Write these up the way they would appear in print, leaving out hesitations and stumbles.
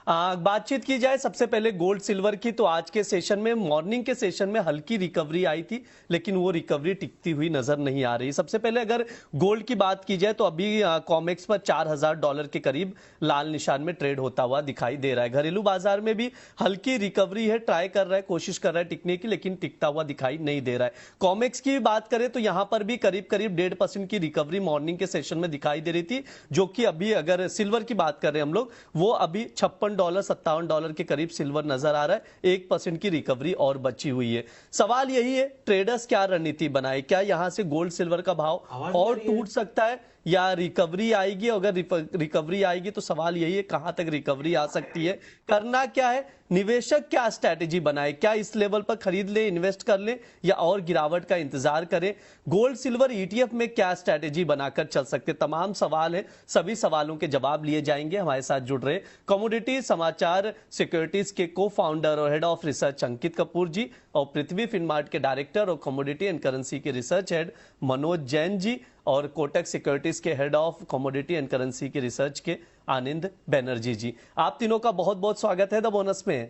बातचीत की जाए सबसे पहले गोल्ड सिल्वर की, तो आज के सेशन में, मॉर्निंग के सेशन में हल्की रिकवरी आई थी, लेकिन वो रिकवरी टिकती हुई नजर नहीं आ रही। सबसे पहले अगर गोल्ड की बात की जाए तो अभी कॉमेक्स पर $4,000 के करीब लाल निशान में ट्रेड होता हुआ दिखाई दे रहा है। घरेलू बाजार में भी हल्की रिकवरी है, ट्राई कर रहा है, कोशिश कर रहा है टिकने की, लेकिन टिकता हुआ दिखाई नहीं दे रहा है। कॉमेक्स की बात करें तो यहां पर भी करीब करीब 1.5% की रिकवरी मॉर्निंग के सेशन में दिखाई दे रही थी, जो कि अभी अगर सिल्वर की बात कर रहे हैं हम लोग, वो अभी $56 $57 के करीब सिल्वर नजर आ रहा है। 1% की रिकवरी और बची हुई है। सवाल यही है, ट्रेडर्स क्या रणनीति बनाए? क्या यहां से गोल्ड सिल्वर का भाव और टूट सकता है या रिकवरी आएगी? अगर रिकवरी आएगी तो सवाल यही है कहां तक रिकवरी आ सकती है, करना क्या है, निवेशक क्या स्ट्रैटेजी बनाए? क्या इस लेवल पर खरीद ले, इन्वेस्ट कर ले, या और गिरावट का इंतजार करें? गोल्ड सिल्वर ईटीएफ में क्या स्ट्रैटेजी बनाकर चल सकते? तमाम सवाल है, सभी सवालों के जवाब लिए जाएंगे। हमारे साथ जुड़ रहे कमोडिटी समाचार सिक्योरिटीज के को फाउंडर और हेड ऑफ रिसर्च अंकित कपूर जी, और पृथ्वी फिनमार्ट के डायरेक्टर और कमोडिटी एंड करेंसी के रिसर्च हेड मनोज जैन जी, और कोटक सिक्योरिटीज के head of commodity and currency के रिसर्च के आनंद बैनर्जी जी। आप तीनों का बहुत बहुत स्वागत है द बोनस में।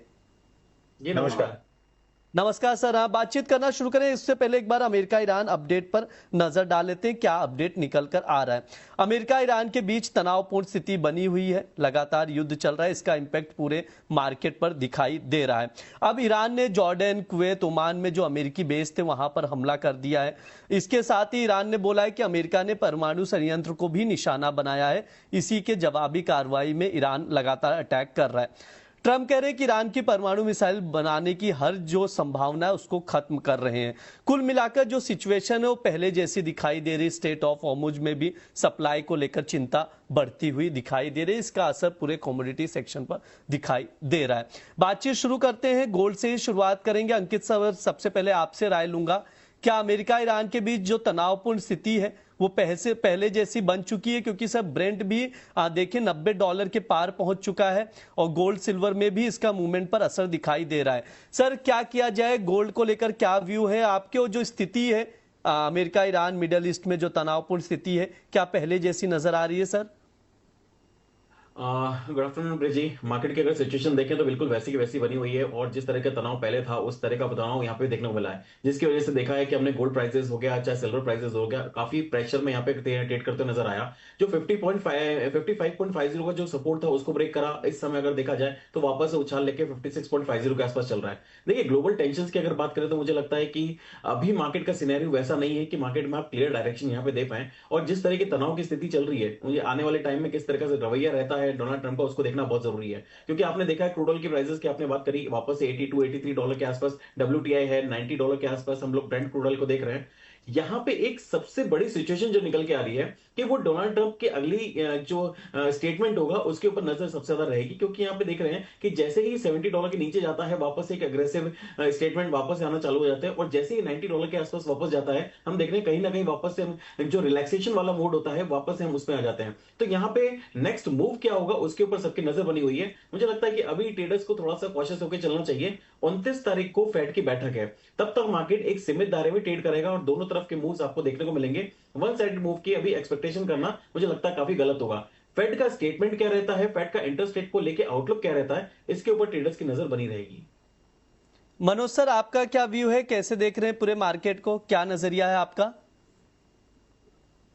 जी नमस्कार। नमस्कार सर। आप बातचीत करना शुरू करें इससे पहले एक बार अमेरिका ईरान अपडेट पर नजर डाल लेते हैं, क्या अपडेट निकल कर आ रहा है। अमेरिका ईरान के बीच तनावपूर्ण स्थिति बनी हुई है, लगातार युद्ध चल रहा है, इसका इंपैक्ट पूरे मार्केट पर दिखाई दे रहा है। अब ईरान ने जॉर्डन, कुवैत, ओमान में जो अमेरिकी बेस थे वहां पर हमला कर दिया है। इसके साथ ही ईरान ने बोला है कि अमेरिका ने परमाणु संयंत्र को भी निशाना बनाया है। इसी के जवाबी कार्रवाई में ईरान लगातार अटैक कर रहा है। ट्रंप कह रहे हैं कि ईरान की परमाणु मिसाइल बनाने की हर जो संभावना है उसको खत्म कर रहे हैं। कुल मिलाकर जो सिचुएशन है वो पहले जैसी दिखाई दे रही। स्टेट ऑफ हॉर्मुज में भी सप्लाई को लेकर चिंता बढ़ती हुई दिखाई दे रही है। इसका असर पूरे कमोडिटी सेक्शन पर दिखाई दे रहा है। बातचीत शुरू करते हैं, गोल्ड से ही शुरुआत करेंगे। अंकित सर, सबसे पहले आपसे राय लूंगा, क्या अमेरिका ईरान के बीच जो तनावपूर्ण स्थिति है वो पहले जैसी बन चुकी है? क्योंकि सर ब्रेंट भी देखिए $90 के पार पहुंच चुका है, और गोल्ड सिल्वर में भी इसका मूवमेंट पर असर दिखाई दे रहा है। सर क्या किया जाए, गोल्ड को लेकर क्या व्यू है आपके? और जो स्थिति है अमेरिका ईरान मिडल ईस्ट में जो तनावपूर्ण स्थिति है, क्या पहले जैसी नजर आ रही है सर? गुड आफ्टरनून ब्रिज जी। मार्केट की अगर सिचुएशन देखें तो बिल्कुल वैसी की वैसी बनी हुई है, और जिस तरह का तनाव पहले था उस तरह का तनाव यहाँ पे देखने को मिला है, जिसकी वजह से देखा है कि हमने गोल्ड प्राइसेस हो गया चाहे सिल्वर प्राइसेस हो गया, काफी प्रेशर में यहाँ पे ट्रेड करते नजर आया। जो 55.50 का जो सपोर्ट था उसको ब्रेक करा। इस समय अगर देखा जाए तो वापस से उछाल लेके 56.50 के आसपास चल रहा है। देखिए ग्लोबल टेंशन की अगर बात करें तो मुझे लगता है कि अभी मार्केट का सिनेरियो वैसा नहीं है कि मार्केट में आप क्लियर डायरेक्शन यहाँ पे दे पाए, और जिस तरह की तनाव की स्थिति चल रही है, मुझे आने वाले टाइम में किस तरह का रवैया रहता है डोनाल्ड ट्रंप का उसको देखना बहुत जरूरी है। क्योंकि आपने देखा है क्रूड ऑयल की प्राइसेस की आपने बात करी, वापस से $82 $83 के आसपास डब्ल्यूटीआई है, $90 के आसपास हम लोग ब्रेंट क्रूड ऑयल को देख रहे हैं। यहां पे एक सबसे बड़ी सिचुएशन जो निकल के आ रही है कि वो डोनाल्ड ट्रंप की अगली जो स्टेटमेंट होगा उसके ऊपर नजर सबसे ज्यादा रहेगी। क्योंकि यहां पे देख रहे हैं कि जैसे ही $70 के नीचे जाता है वापस एक अग्रेसिव स्टेटमेंट वापस आना चालू हो जाता है, और जैसे ही $90 के आसपास वापस जाता है हम देख रहे हैं कहीं ना कहीं वापस से हम जो रिलैक्सेशन वाला मोड होता है वापस से हम उसमें आ जाते हैं। तो यहाँ पे नेक्स्ट मूव क्या होगा उसके ऊपर सबकी नजर बनी हुई है। मुझे लगता है कि अभी ट्रेडर्स को थोड़ा सा कॉशियस होकर चलना चाहिए। 29 तारीख को फेड की बैठक है, तब तक मार्केट एक सीमित दायरे में ट्रेड करेगा और दोनों तरफ के मूव्स आपको देखने को मिलेंगे। वन साइड मूव की अभी एक्सपेक्टेशन करना मुझे लगता है काफी गलत होगा। फेड का स्टेटमेंट क्या रहता है, फेड का इंटरेस्ट रेट को लेकर आउटलुक क्या रहता है, इसके ऊपर ट्रेडर्स की नजर बनी रहेगी। मनोज सर, आपका क्या व्यू है, कैसे देख रहे हैं पूरे मार्केट को, क्या नजरिया है आपका?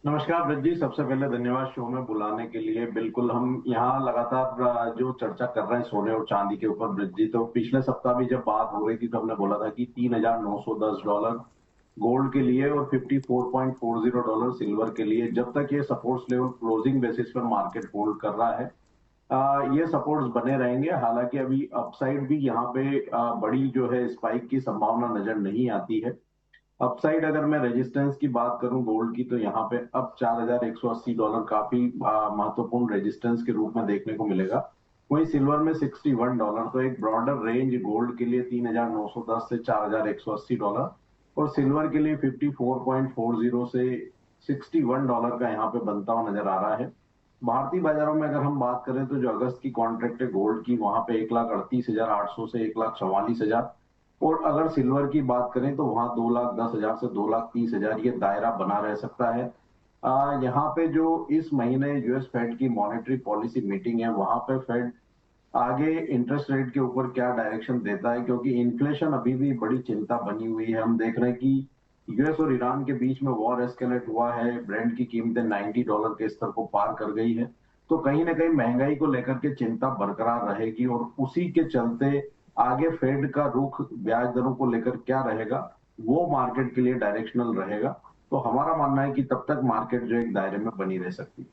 नमस्कार ब्रज जी, सबसे पहले धन्यवाद शो में बुलाने के लिए। बिल्कुल हम यहाँ लगातार जो चर्चा कर रहे हैं सोने और चांदी के ऊपर ब्रज जी, तो पिछले सप्ताह भी जब बात हो रही थी तो हमने बोला था कि $3,910 गोल्ड के लिए और $54.40 सिल्वर के लिए, जब तक ये सपोर्ट्स लेवल क्लोजिंग बेसिस पर मार्केट होल्ड कर रहा है, ये सपोर्ट्स बने रहेंगे। हालांकि अभी अपसाइड भी यहाँ पे बड़ी जो है स्पाइक की संभावना नजर नहीं आती है। अपसाइड अगर मैं रेजिस्टेंस की बात करूं गोल्ड की, तो यहाँ पे अब $4,180 काफी महत्वपूर्ण रेजिस्टेंस के रूप में देखने को मिलेगा। वहीं सिल्वर में $61, तो एक ब्रॉडर रेंज गोल्ड के लिए 3,910 से $4,180, और सिल्वर के लिए 54.40 से $61 का यहाँ पे बनता हुआ नजर आ रहा है। भारतीय बाजारों में अगर हम बात करें तो जो अगस्त की कॉन्ट्रैक्ट है गोल्ड की, वहां पे 1,38,800 से 1,44,000, और अगर सिल्वर की बात करें तो वहां 2,10,000 से 2,30,000 ये दायरा बना रह सकता है। यहाँ पे जो इस महीने यूएस फेड की मॉनेटरी पॉलिसी मीटिंग है, वहां पे फेड आगे इंटरेस्ट रेट के ऊपर क्या डायरेक्शन देता है, क्योंकि इन्फ्लेशन अभी भी बड़ी चिंता बनी हुई है। हम देख रहे हैं कि यूएस और ईरान के बीच में वॉर एस्केलेट हुआ है, ब्रेंट की कीमतें $90 के स्तर को पार कर गई है। तो कहीं ना कहीं महंगाई को लेकर के चिंता बरकरार रहेगी, और उसी के चलते आगे फेड का रुख ब्याज दरों को लेकर क्या रहेगा, वो मार्केट के लिए डायरेक्शनल रहेगा। तो हमारा मानना है कि तब तक मार्केट जो एक दायरे में बनी रह सकती है।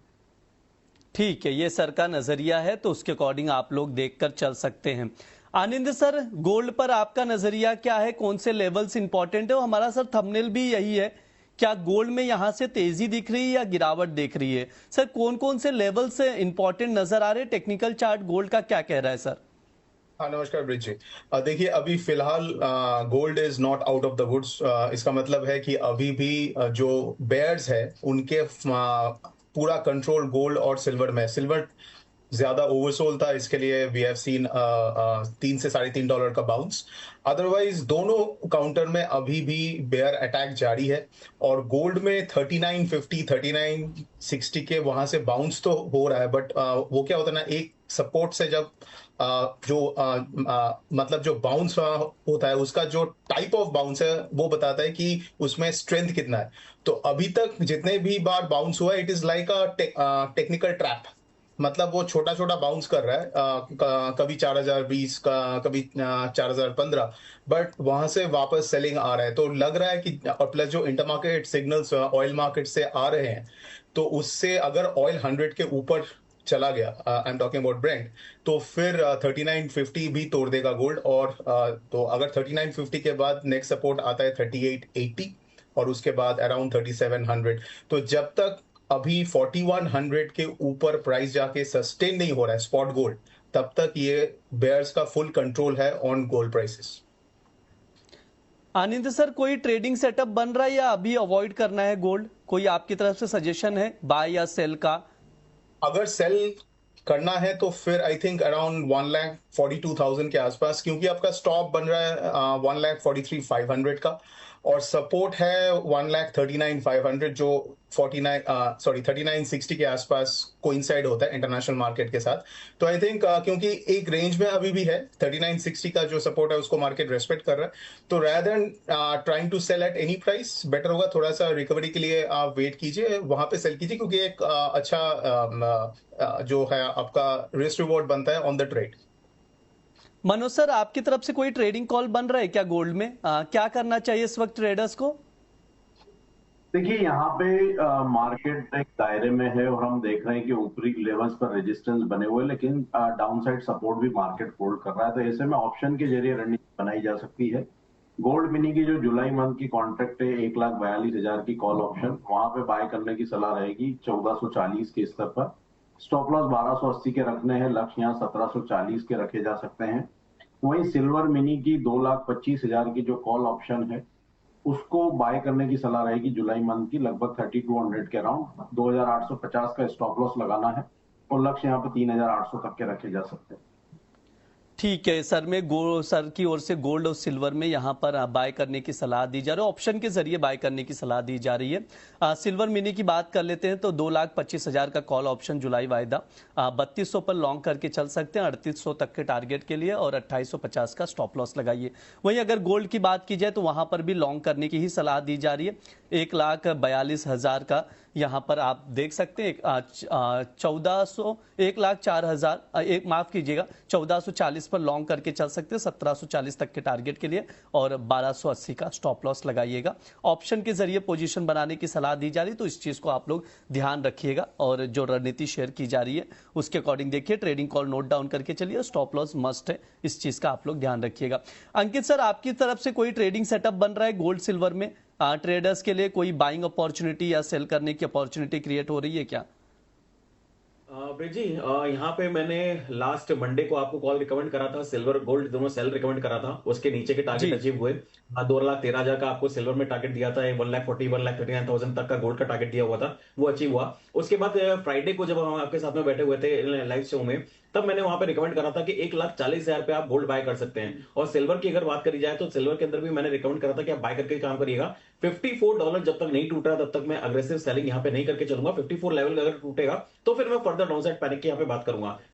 ठीक है, ये सर का नजरिया है, तो उसके अकॉर्डिंग आप लोग देखकर चल सकते हैं। आनंद सर, गोल्ड पर आपका नजरिया क्या है? कौन से लेवल्स इंपॉर्टेंट है? और हमारा सर थंबनेल भी यही है, क्या गोल्ड में यहां से तेजी दिख रही है या गिरावट दिख रही है? सर कौन कौन से लेवल से इंपॉर्टेंट नजर आ रहे हैं? टेक्निकल चार्ट गोल्ड का क्या कह रहा है सर? हाँ, नमस्कार ब्रिज जी। देखिए, अभी फिलहाल gold is not out of the woods. इसका मतलब है कि अभी भी जो बेयर्स है उनके पूरा कंट्रोल गोल्ड और सिल्वर में। सिल्वर ज्यादा ओवरसोल्ड था, इसके लिए वी हैव सीन $3 से $3.5 का बाउंस। अदरवाइज दोनों काउंटर में अभी भी बेयर अटैक जारी है, और गोल्ड में 3950 3960 के वहां से बाउंस तो हो रहा है, बट वो क्या होता है ना, एक सपोर्ट से जब मतलब जो बाउंस होता है उसका जो टाइप ऑफ बाउंस है वो बताता है कि उसमें स्ट्रेंथ कितना है। तो अभी तक जितने भी बार बाउंस हुआ, it is like a technical trap. मतलब वो छोटा छोटा बाउंस कर रहा है, कभी 4020 का, कभी 4015, बट वहां से वापस सेलिंग आ रहा है। तो लग रहा है कि, और प्लस जो इंटरमार्केट सिग्नल्स ऑयल मार्केट से आ रहे हैं, तो उससे अगर ऑयल 100 के ऊपर चला गया, I am talking about Brent, तो फिर 3950 भी तोड़ देगा गोल्ड। और तो अगर 3950 के बाद नेक्स्ट सपोर्ट आता है 3880, और उसके बाद अराउंड 3700। तो जब तक अभी 4100 के ऊपर प्राइस जाके सस्टेन नहीं हो रहा है स्पॉट गोल्ड, तब तक ये बेयर्स का फुल कंट्रोल है on gold prices. Anand sir, कोई ट्रेडिंग सेटअप बन रहा है या अभी अवॉइड करना है गोल्ड? कोई आपकी तरफ से सजेशन है बाय या सेल का? अगर सेल करना है तो फिर आई थिंक अराउंड 1,42,000 के आसपास, क्योंकि आपका स्टॉप बन रहा है 1,43,500 का, और सपोर्ट है 1,39,500, जो 3960 के आसपास कोइंसाइड होता है इंटरनेशनल मार्केट के साथ। तो आई थिंक क्योंकि एक रेंज में अभी भी है 3960 का जो सपोर्ट है, उसको मार्केट रेस्पेक्ट कर रहा है। तो rather than trying to sell at any price, better होगा थोड़ा सा रिकवरी के लिए आप वेट कीजिए, वहां पे सेल कीजिए, क्योंकि एक अच्छा जो है आपका रिस्क रिवॉर्ड बनता है on the trade. Manoj sir, आपकी तरफ से कोई ट्रेडिंग कॉल बन रहा है क्या गोल्ड में? क्या करना चाहिए इस वक्त ट्रेडर्स को? देखिए, यहाँ पे मार्केट एक दायरे में है, और हम देख रहे हैं कि ऊपरी लेवल्स पर रेजिस्टेंस बने हुए, लेकिन डाउनसाइड सपोर्ट भी मार्केट होल्ड कर रहा है। तो ऐसे में ऑप्शन के जरिए रणनीति बनाई जा सकती है। गोल्ड मिनी की जो जुलाई मंथ की कॉन्ट्रैक्ट है 1,42,000 की कॉल ऑप्शन, वहां पे बाय करने की सलाह रहेगी 1440 के स्तर पर। स्टॉप लॉस 1280 के रखने हैं, लक्ष्य यहाँ 1740 के रखे जा सकते हैं। वहीं सिल्वर मिनी की 2,25,000 की जो कॉल ऑप्शन है, उसको बाय करने की सलाह रहेगी जुलाई मंथ की लगभग 3200 के अराउंड। 2850 का स्टॉप लॉस लगाना है, और लक्ष्य यहाँ पे 3800 तक के रखे जा सकते हैं। ठीक है सर, में सर की ओर से गोल्ड और सिल्वर में यहाँ पर बाय करने की सलाह दी जा रही है, ऑप्शन के जरिए बाय करने की सलाह दी जा रही है। सिल्वर मिनी की बात कर लेते हैं तो 2,25,000 का कॉल ऑप्शन जुलाई वायदा, 3200 पर लॉन्ग करके चल सकते हैं 3800 तक के टारगेट के लिए, और 2850 का स्टॉप लॉस लगाइए। वहीं अगर गोल्ड की बात की जाए तो वहां पर भी लॉन्ग करने की ही सलाह दी जा रही है। 1,42,000 का यहाँ पर आप देख सकते हैं, 1,04,000 माफ कीजिएगा 1440 पर लॉन्ग करके चल सकते हैं 1740 तक के टारगेट के लिए, और 1280 का स्टॉप लॉस लगाइएगा। ऑप्शन के जरिए पोजीशन बनाने की सलाह दी जा रही है, तो इस चीज को आप लोग ध्यान रखिएगा, और जो रणनीति शेयर की जा रही है उसके अकॉर्डिंग देखिए, ट्रेडिंग कॉल नोट डाउन करके चलिए, स्टॉप लॉस मस्ट है, इस चीज का आप लोग ध्यान रखिएगा। अंकित सर, आपकी तरफ से कोई ट्रेडिंग सेटअप बन रहा है गोल्ड सिल्वर में? ट्रेडर्स के लिए कोई बाइंग अपॉर्चुनिटी या सेल करने की अपॉर्चुनिटी क्रिएट हो रही है क्या? ब्रिज जी, यहाँ पे मैंने लास्ट मंडे को आपको कॉल रिकमेंड करा था, सिल्वर गोल्ड दोनों सेल रिकमेंड करा था, उसके नीचे के टारगेट जी अचीव हुए। 2,13,000 का आपको सिल्वर में टारगेट दिया था, 1,40,000 तक का गोल्ड का टारगेट दिया हुआ था, वो अचीव हुआ। उसके बाद फ्राइडे को जब हम आपके साथ में बैठे हुए थे लाइव शो में, तब मैंने वहां पे रिकमेंड करा था कि 1,40,000 पे आप गोल्ड बाय कर सकते हैं। और सिल्वर की अगर बात करी जाए तो सिल्वर के अंदर भी मैंने रिकमेंड करा था कि आप बाय करके काम करिएगा। $54 जब तक नहीं टूट रहा तब तक मैं अग्रेसिव सेलिंग यहाँ पे नहीं करके चलूंगा। 54 लेवल अगर टूटेगा तो फिर मैं फर्दर डाउनसाइड पैनिक की यहाँ पे बात करूंगा।